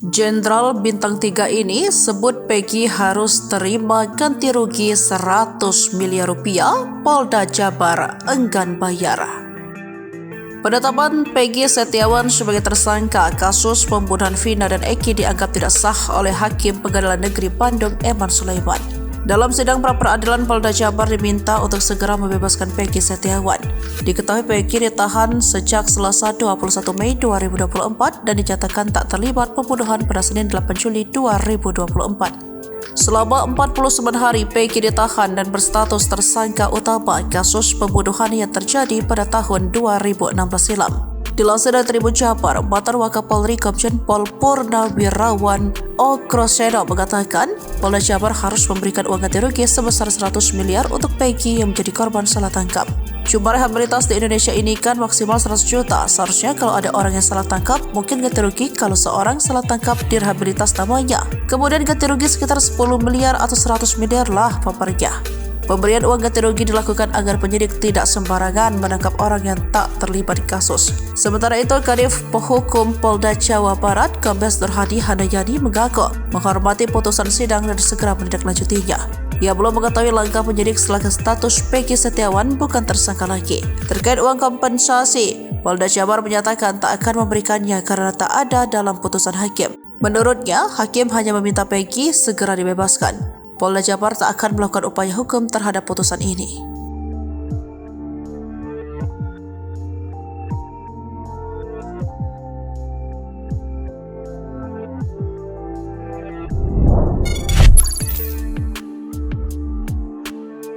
Jenderal Bintang 3 ini sebut Peggy harus terima ganti rugi 100 miliar rupiah, Polda Jabar enggan bayar. Penetapan Peggy Setiawan sebagai tersangka kasus pembunuhan Vina dan Eki dianggap tidak sah oleh Hakim Pengadilan Negeri Bandung Eman Sulaiman. Dalam sidang pra-peradilan, Polda Jabar diminta untuk segera membebaskan Peggy Setiawan. Diketahui Peggy ditahan sejak Selasa 21 Mei 2024 dan dinyatakan tak terlibat pembunuhan pada Senin 8 Juli 2024. Selama 49 hari, Peggy ditahan dan berstatus tersangka utama kasus pembunuhan yang terjadi pada tahun 2016 silam. Dilansir dari Tribun Jabar, mantan Wakapolri Komjen Pol Purnawirawan Okroseno mengatakan Polda Jabar harus memberikan uang ganti rugi sebesar 100 miliar untuk Peggy yang menjadi korban salah tangkap. Jumlah rehabilitas di Indonesia ini kan maksimal 100 juta. Seharusnya kalau ada orang yang salah tangkap, mungkin ganti rugi kalau seorang salah tangkap direhabilitas namanya. Kemudian ganti rugi sekitar 10 miliar atau 100 miliar lah paparnya. Pemberian uang ganti rugi dilakukan agar penyidik tidak sembarangan menangkap orang yang tak terlibat di kasus. Sementara itu, Kadif Hukum Polda Jawa Barat, Kombes Nur Hadi Handayani mengaku menghormati putusan sidang dan segera menindaklanjutinya. Ia belum mengetahui langkah penyidik setelah status Peggy Setiawan bukan tersangka lagi. Terkait uang kompensasi, Polda Jabar menyatakan tak akan memberikannya karena tak ada dalam putusan hakim. Menurutnya, hakim hanya meminta Peggy segera dibebaskan. Polda Jabar tak akan melakukan upaya hukum terhadap putusan ini.